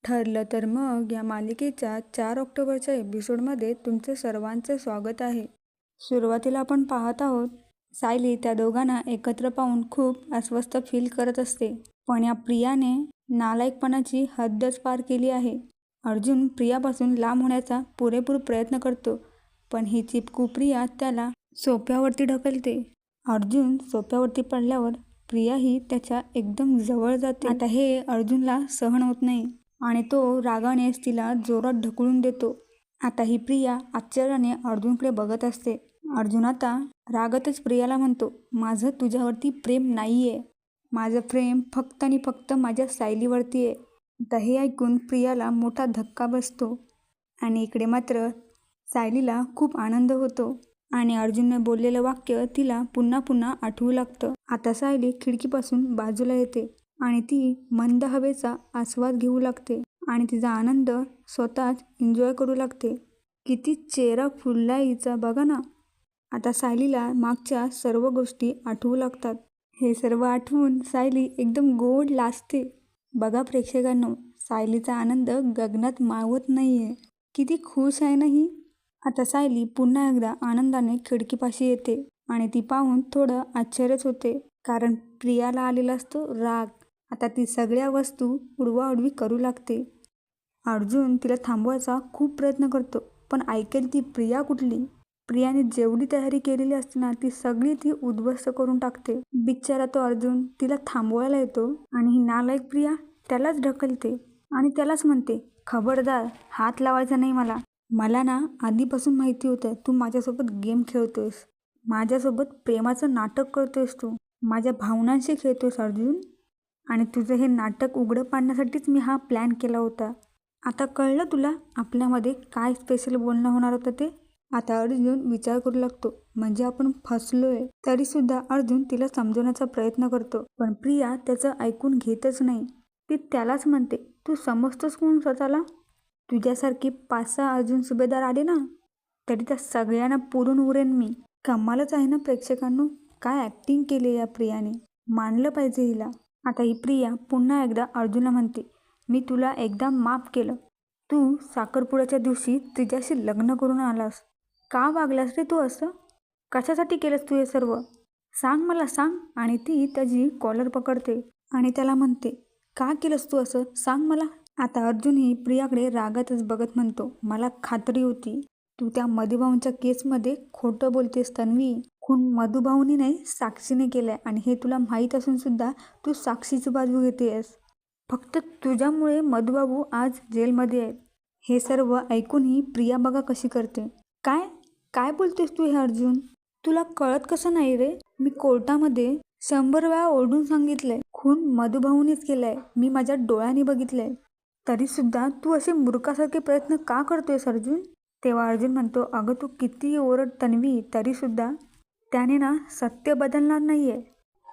ठरलं तर मग या मालिकेच्या 4 ऑक्टोबरच्या एपिसोडमध्ये तुमचं सर्वांचं स्वागत आहे. सुरुवातीला आपण पाहत आहोत सायली त्या दोघांना एकत्र पाहून खूप अस्वस्थ फील करत असते. पण या प्रियाने नालायकपणाची हद्दच पार केली आहे. अर्जुन प्रियापासून लांब होण्याचा पुरेपूर प्रयत्न करतो, पण ही चिपकू प्रिया त्याला सोफ्यावरती ढकलते. अर्जुन सोफ्यावरती पडल्यावर प्रियाही त्याच्या एकदम जवळ जाते. आता हे अर्जुनला सहन होत नाही आणि तो रागानेच तिला जोरात ढकलून देतो. आता ही प्रिया आश्चर्याने अर्जुनकडे बघत असते. अर्जुन आता रागातच प्रियाला म्हणतो, माझं तुझ्यावरती प्रेम नाहीये. माझं प्रेम फक्त आणि फक्त माझ्या सायलीवरती आहे. आता हे ऐकून प्रियाला मोठा धक्का बसतो आणि इकडे मात्र सायलीला खूप आनंद होतो आणि अर्जुनने बोललेलं वाक्य तिला पुन्हा पुन्हा आठवू लागतं. आता सायली खिडकीपासून बाजूला येते आणि ती मंद हवेचा आस्वाद घेऊ लागते आणि तिचा आनंद स्वतःच एन्जॉय करू लागते. किती चेहरा फुललाय हिचा बघा ना. आता सायलीला मागच्या सर्व गोष्टी आठवू लागतात. हे सर्व आठवून सायली एकदम गोड लाजते. बघा प्रेक्षकांनो, सायलीचा आनंद गगनात मावत नाहीये. किती खुश आहे ना ही. आता सायली पुन्हा एकदा आनंदाने खिडकीपाशी येते आणि ती पाहून थोडं आश्चर्यच होते, कारण प्रियाला आलेला असतो राग. आता ती सगळ्या वस्तू उडवाउडवी करू लागते. अर्जुन तिला थांबवायचा खूप प्रयत्न करतो, पण ऐकेल ती प्रिया कुठली. प्रियाने जेवढी तयारी केलेली असते ना, ती सगळी ती उद्ध्वस्त करून टाकते. बिचारा तो अर्जुन तिला थांबवायला येतो आणि ही नालायक प्रिया त्यालाच ढकलते आणि त्यालाच म्हणते, खबरदार हात लावायचा नाही मला. मला ना आधीपासून माहिती होतं तू माझ्यासोबत गेम खेळतोयस, माझ्यासोबत प्रेमाचं नाटक करतोयस, तू माझ्या भावनांशी खेळतोयस अर्जुन, आणि तुझं हे नाटक उघडं पाडण्यासाठीच मी हा प्लॅन केला होता. आता कळलं तुला आपल्यामध्ये काय स्पेशल बोलणं होणार होतं ते. आता अर्जुन विचार करू लागतो, म्हणजे आपण फसलोय. तरीसुद्धा अर्जुन तिला समजवण्याचा प्रयत्न करतो, पण प्रिया त्याचं ऐकून घेतच नाही. ती त्यालाच म्हणते, तू समजतोस कोण स्वतःला. तुझ्यासारखे 5-6 अर्जुन सुभेदार आले ना, तरी त्या सगळ्यांना पुरून उरेन मी. कमालच आहे ना प्रेक्षकांनो, काय ॲक्टिंग केली या प्रियाने. मानलं पाहिजे हिला. आता ही प्रिया पुन्हा एकदा अर्जुनला म्हणते, मी तुला एकदा माफ केलं. तू साखरपुड्याच्या दिवशी तिच्याशी लग्न करून आलास. का वागलास रे तू असं. कशासाठी केलंस तू हे सर्व, सांग मला सांग. आणि ती त्याची कॉलर पकडते आणि त्याला म्हणते, का केलंस तू असं, सांग मला. आता अर्जुनही प्रियाकडे रागातच बघत म्हणतो, मला खात्री होती तू त्या मधुभाऊंच्या केसमध्ये खोटं बोलतेस तन्वी. खून मधुभाऊनी नाही साक्षीने केलाय आणि हे तुला माहीत असून सुद्धा तू साक्षीची बाजू घेतेस. फक्त तुझ्यामुळे मधुबाबू आज जेलमध्ये आहेत. हे सर्व ऐकूनही प्रिया बघा कशी करते. काय काय बोलतेस तू हे अर्जुन, तुला कळत कसं नाही रे. मी कोर्टामध्ये 100 वेळा ओरडून सांगितलंय, खून मधुभाऊनीच केलाय, मी माझ्या डोळ्यांनी बघितलंय. तरीसुद्धा तू असे मूर्खासारखे प्रयत्न का करतोयस अर्जुन. तेव्हा अर्जुन म्हणतो, अगं तू किती ओरड तन्वी, तरीसुद्धा त्याने ना सत्य बदलणार नाहीये.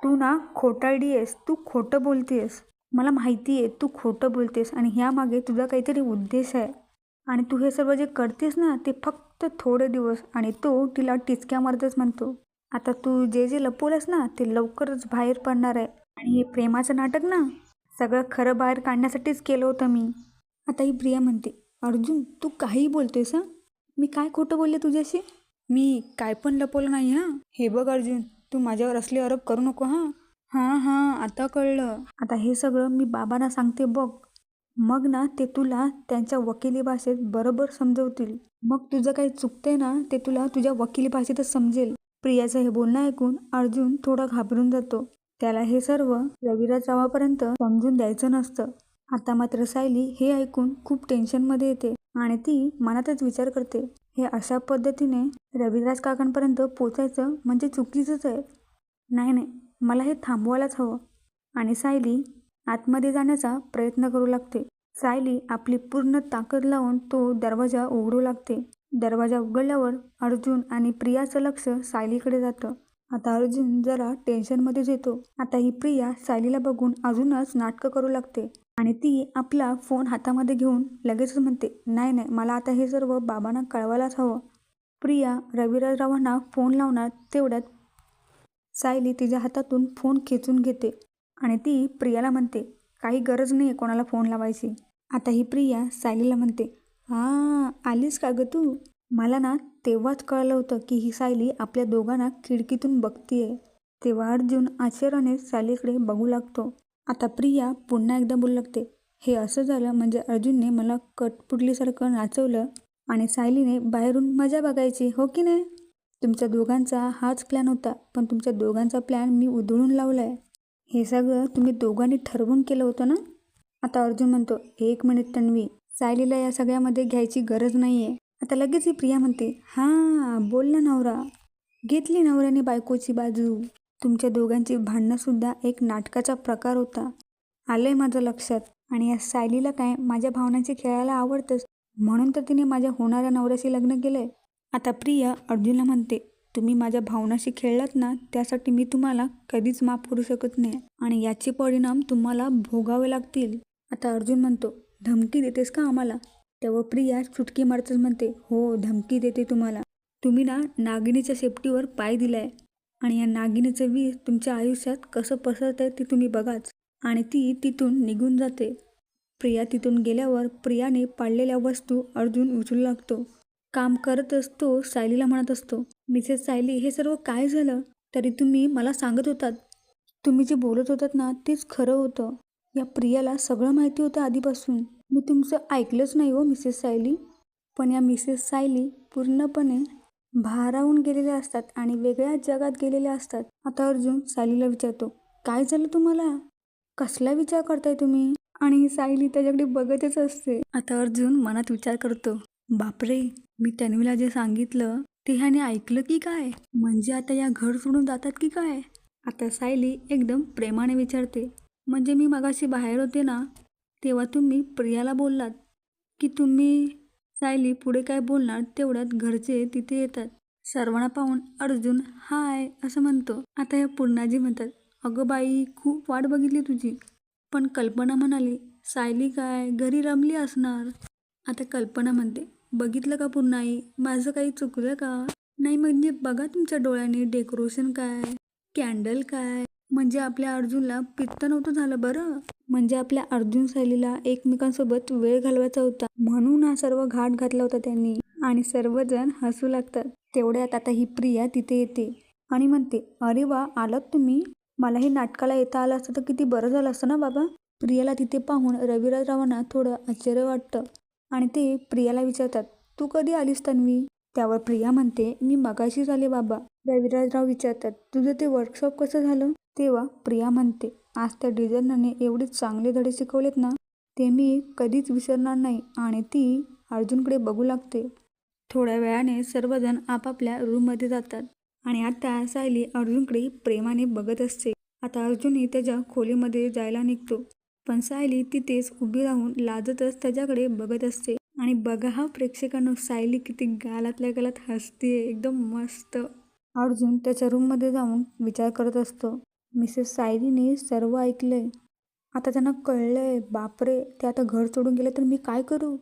तू ना खोटारडी आहेस, तू खोटं बोलतेस. मला माहिती आहे तू खोटं बोलतेस आणि ह्यामागे तुझा काहीतरी उद्देश आहे. आणि तू हे सर्व जे करतेस ना ते फक्त थोडे दिवस. आणि तो तिला टिचक्या मारतच म्हणतो, आता तू जे जे लपवलंस ना ते लवकरच बाहेर पडणार आहे. आणि हे प्रेमाचं नाटक ना सगळं खरं बाहेर काढण्यासाठीच केलं होतं मी. आता ही प्रिया म्हणते, अर्जुन तू काहीही बोलतोयस हां, मी काय खोटं बोलले तुझ्याशी. मी काय पण लपवलं नाही हां. हे बघ अर्जुन, तू माझ्यावर असले आरोप करू नको हां. हां हां आता कळलं. आता हे सगळं मी बाबांना सांगते बघ, मग ना ते तुला त्यांच्या वकिली भाषेत बरोबर समजवतील. मग तुझं काही चुकतंय ना ते तुला तुझ्या वकिली भाषेतच समजेल. प्रियाचं हे बोलणं ऐकून अर्जुन थोडा घाबरून जातो. त्याला हे सर्व रविराज रावापर्यंत समजून द्यायचं नसतं. आता मात्र सायली हे ऐकून खूप टेन्शनमध्ये येते आणि ती मनातच विचार करते, हे अशा पद्धतीने रविराज काकांपर्यंत पोचायचं म्हणजे चुकीचंच आहे. नाही नाही, मला हे थांबवायलाच हवं. आणि सायली आतमध्ये जाण्याचा प्रयत्न करू लागते. सायली आपली पूर्ण ताकद लावून तो दरवाजा उघडू लागते. दरवाजा उघडल्यावर अर्जुन आणि प्रियाचं लक्ष सायलीकडे जातं. आता अर्जुन जरा टेन्शनमध्येच येतो. आता ही प्रिया सायलीला बघून अजूनच नाटकं करू लागते आणि ती आपला फोन हातामध्ये घेऊन लगेचच म्हणते, नाही नाही मला आता हे सर्व बाबांना कळवायलाच हवं. प्रिया रविराजरावांना फोन लावणार तेवढ्यात सायली तिच्या हातातून फोन खेचून घेते आणि ती प्रियाला म्हणते, काही गरज नाही कोणाला फोन लावायची. आता ही प्रिया सायलीला म्हणते, हा आलीस का ग तू? मला ना तेव्हाच कळलं होतं की ही सायली आपल्या दोघांना खिडकीतून बघतीये. तेव्हा अर्जुन आश्चर्याने सायलीकडे बघू लागतो. आता प्रिया पुन्हा एकदा बोलू लागते, हे असं झालं म्हणजे अर्जुनने मला कटपुतलीसारखं नाचवलं आणि सायलीने बाहेरून मजा बघायची, हो की नाही? तुमच्या दोघांचा हाच प्लॅन होता, पण तुमच्या दोघांचा प्लॅन मी उधळून लावलाय. हे सगळं तुम्ही दोघांनी ठरवून केलं होतं ना? आता अर्जुन म्हणतो, एक मिनिट तन्वी, सायलीला या सगळ्यामध्ये घ्यायची गरज नाहीये. आता लगेच ही प्रिया म्हणते, हां बोल ना नवरा. घेतली नवऱ्याने बायकोची बाजू. तुमच्या दोघांची भांडणंसुद्धा एक नाटकाचा प्रकार होता. आलंय माझं लक्षात. आणि या सायलीला काय माझ्या भावनांशी खेळायला आवडतंच, म्हणून तर तिने माझ्या होणाऱ्या नवऱ्याशी लग्न केलंय. आता प्रिया अर्जुनला म्हणते, तुम्ही माझ्या भावनाशी खेळलात ना, त्यासाठी मी तुम्हाला कधीच माफ करू शकत नाही आणि याचे परिणाम तुम्हाला भोगावे लागतील. आता अर्जुन म्हणतो, धमकी देतेस का आम्हाला? तेव्हा प्रिया चुटकी मारतच म्हणते, हो धमकी देते तुम्हाला. तुम्ही ना नागिनीच्या शेपटीवर पाय दिलाय आणि या नागिनीचं विष तुमच्या आयुष्यात कसं पसरतंय ते तुम्ही बघाच. आणि ती तिथून निघून जाते. प्रिया तिथून गेल्यावर प्रियाने पाडलेल्या वस्तू अर्जुन उचलू लागतो. काम करत असतो सायलीला म्हणत असतो, मिसेस सायली हे सर्व काय झालं? तरी तुम्ही मला सांगत होतात. तुम्ही जे बोलत होतात ना तेच खरं होतं. या प्रियाला सगळं माहिती होतं आधीपासून. मी तुमचं ऐकलंच नाही हो मिसेस सायली. पण या मिसेस सायली पूर्णपणे भारावून गेलेल्या असतात आणि वेगळ्याच जगात गेलेल्या असतात. आता अर्जुन सायलीला विचारतो, काय झालं तुम्हाला? कसला विचार करताय तुम्ही? आणि ही सायली त्याच्याकडे बघतच असते. आता अर्जुन मनात विचार करतो, बापरे, मी तन्वीला जे सांगितलं ते ह्याने ऐकलं की काय? म्हणजे आता या घर सोडून जातात की काय? आता सायली एकदम प्रेमाने विचारते, म्हणजे मी मगाशी बाहेर होते ना, तेव्हा तुम्ही प्रियाला बोललात की तुम्ही? सायली पुढे काय बोलणार तेवढ्यात घरचे तिथे येतात. सर्वांना पाहून अर्जुन हाय असं म्हणतो. आता या पूर्णाजी म्हणतात, अगं बाई, खूप वाट बघितली तुझी. पण कल्पना म्हणाली, सायली काय घरी रमली असणार. आता कल्पना म्हणते, बघितलं का पूर्णाई, माझं काही चुकलं का? नाही म्हणजे बघा तुमच्या डोळ्यांनी डेकोरेशन काय, कॅन्डल काय. म्हणजे आपल्या अर्जुनला पित्त नव्हतं झालं बरं. म्हणजे आपल्या अर्जुन सायलीला एकमेकांसोबत वेळ घालवायचा होता, म्हणून हा सर्व घाट घातला होता त्यांनी. आणि सर्वजण हसू लागतात. तेवढ्यात आता ही प्रिया तिथे येते आणि म्हणते, अरे वा, आलात तुम्ही. मला हे नाटकाला येता आलं असतं तर किती बरं झालं असतं ना बाबा. प्रियाला तिथे पाहून रविराजरावांना थोडं आश्चर्य वाटतं आणि ते प्रियाला विचारतात, तू कधी आलीस तन्वी? त्यावर प्रिया म्हणते, मी मगाशीच आले बाबा. रविराजराव विचारतात, तुझं ते वर्कशॉप कसं झालं? तेव्हा प्रिया म्हणते, आज त्या डिझायनरने एवढे चांगले धडे शिकवलेत ना, ते मी कधीच विसरणार नाही. आणि ती अर्जुनकडे बघू लागते. थोड्या वेळाने सर्वजण आपापल्या रूममध्ये जातात आणि आता सायली अर्जुनकडे प्रेमाने बघत असते. आता अर्जुनही त्याच्या खोलीमध्ये जायला निघतो, पण सायली तिथेच उभी राहून लाजतच त्याच्याकडे बघत असते. आणि बघा हा प्रेक्षकांनो, सायली किती गालातल्या गालात हसते, एकदम मस्त. अर्जुन त्याच्या रूममध्ये जाऊन विचार करत असतो, मिसेस सायलीने सर्व ऐकलंय. आता त्यांना कळलंय, बापरे, ते आता घर सोडून गेले तर मी काय करू?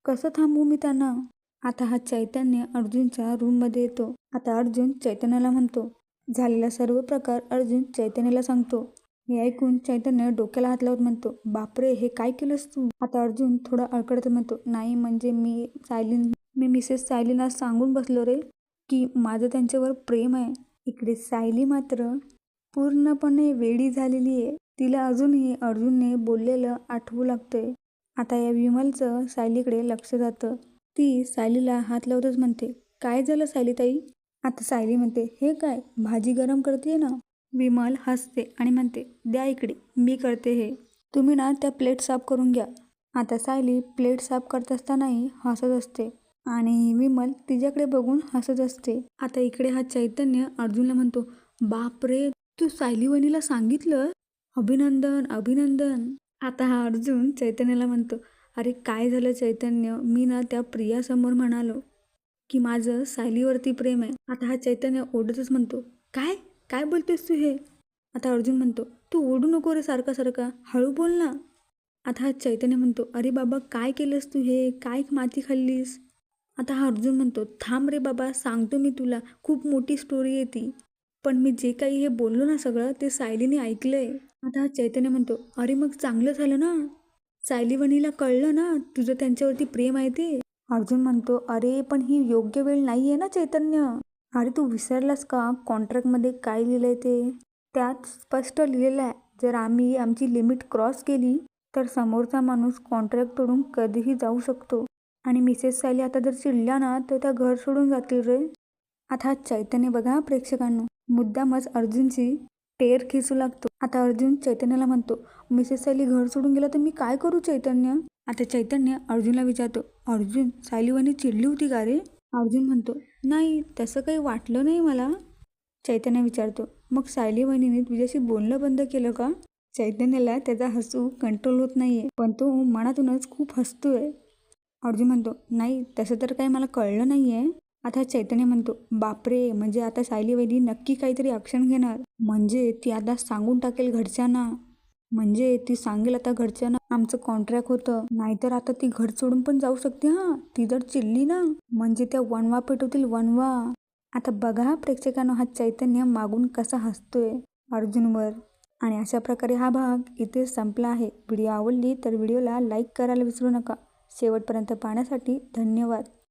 कसं थांबवू मी त्यांना? आता हा चैतन्य अर्जुनच्या रूममध्ये येतो. आता अर्जुन चैतन्याला म्हणतो, झालेला सर्व प्रकार अर्जुन चैतन्याला सांगतो. हे ऐकून चैतन्य डोक्याला हात लावत म्हणतो, बापरे, हे काय केलंस तू? आता अर्जुन थोडा अडकडत म्हणतो, नाही म्हणजे मी मिसेस सायलीला सांगून बसलो रे की माझं त्यांच्यावर प्रेम आहे. इकडे सायली मात्र पूर्णपणे वेडी झालेली आहे. तिला अजूनही अर्जुनने बोललेलं आठवू लागतंय. आता या विमलचं सायलीकडे लक्ष जातं. ती सायलीला हात लावतच म्हणते, काय झालं सायलीताई? आता सायली म्हणते, हे काय, भाजी गरम करते ना? विमल हसते आणि म्हणते, द्या इकडे, मी करते हे. तुम्ही ना त्या प्लेट साफ करून घ्या. आता सायली प्लेट साफ करत असतानाही हसत असते आणि विमल तिच्याकडे बघून हसत असते. आता इकडे हा चैतन्य अर्जुनला म्हणतो, बापरे, तू सायली वहिनीला सांगितलं? अभिनंदन अभिनंदन. आता हा अर्जुन चैतन्याला म्हणतो, अरे काय झालं चैतन्य, मी ना त्या प्रियासमोर म्हणालो की माझं सायलीवरती प्रेम आहे. आता हा चैतन्य ओढतच म्हणतो, काय काय बोलतेस तू हे? आता अर्जुन म्हणतो, तू ओढू नको रे सारखा, हळू बोल ना. आता हा चैतन्य म्हणतो, अरे बाबा, काय केलंस तू हे, काय माती खाल्लीस? आता हा अर्जुन म्हणतो, थांब रे बाबा, सांगतो मी तुला, खूप मोठी स्टोरी आहे ती. पण मी जे काही हे बोललो ना सगळं, ते सायलीने ऐकलंय. आता हा चैतन्य म्हणतो, अरे मग चांगलं झालं ना. सायली वहिनीला कळलं ना तुझं त्यांच्यावरती प्रेम आहे ते. अर्जुन म्हणतो, अरे पण ही योग्य वेळ नाही आहे ना चैतन्य. अरे तू विसरलास का कॉन्ट्रॅक्टमध्ये काय लिहिलंय ते? त्यात स्पष्ट लिहिलेलं आहे, जर आम्ही आमची लिमिट क्रॉस केली तर समोरचा माणूस कॉन्ट्रॅक्ट तोडून कधीही जाऊ शकतो. आणि मिसेस सायली आता जर चिडल्या ना तर त्या घर सोडून जातील रे. आता हा चैतन्य बघा प्रेक्षकांनो, मुद्दामच अर्जुनची टेर खेचू लागतो. आता अर्जुन चैतन्याला म्हणतो, मिसेस सायली घर सोडून गेला तर मी काय करू चैतन्य? आता चैतन्य अर्जुनला विचारतो, अर्जुन सायली वहिनी चिडली होती का रे? अर्जुन म्हणतो, नाही तसं काही वाटलं नाही मला. चैतन्य विचारतो, मग सायली वहिनीने तुझ्याशी बोलणं बंद केलं का? चैतन्याला त्याचा हसू कंट्रोल होत नाहीये, पण तो मनातूनच खूप हसतोय. अर्जुन म्हणतो, नाही तसं तर काही मला कळलं नाहीये. आता चैतन्य म्हणतो, बापरे, म्हणजे आता सायली वहिनी नक्की काहीतरी ॲक्शन घेणार. म्हणजे ती आता सांगून टाकेल घरच्यांना. म्हणजे ती सांगेल आता घरच्यांना आमचं कॉन्ट्रॅक्ट होतं, नाहीतर आता ती घर सोडून पण जाऊ शकते. हां, ती जर चिडली ना म्हणजे त्या वनवा पेटवतील वनवा. आता बघा प्रेक्षकांनो, हा चैतन्य मागून कसा हसतोय अर्जुनवर. आणि अशा प्रकारे हा भाग इथे संपला आहे. व्हिडिओ आवडली तर व्हिडिओला लाईक करायला विसरू नका. शेवटपर्यंत पाहण्यासाठी धन्यवाद.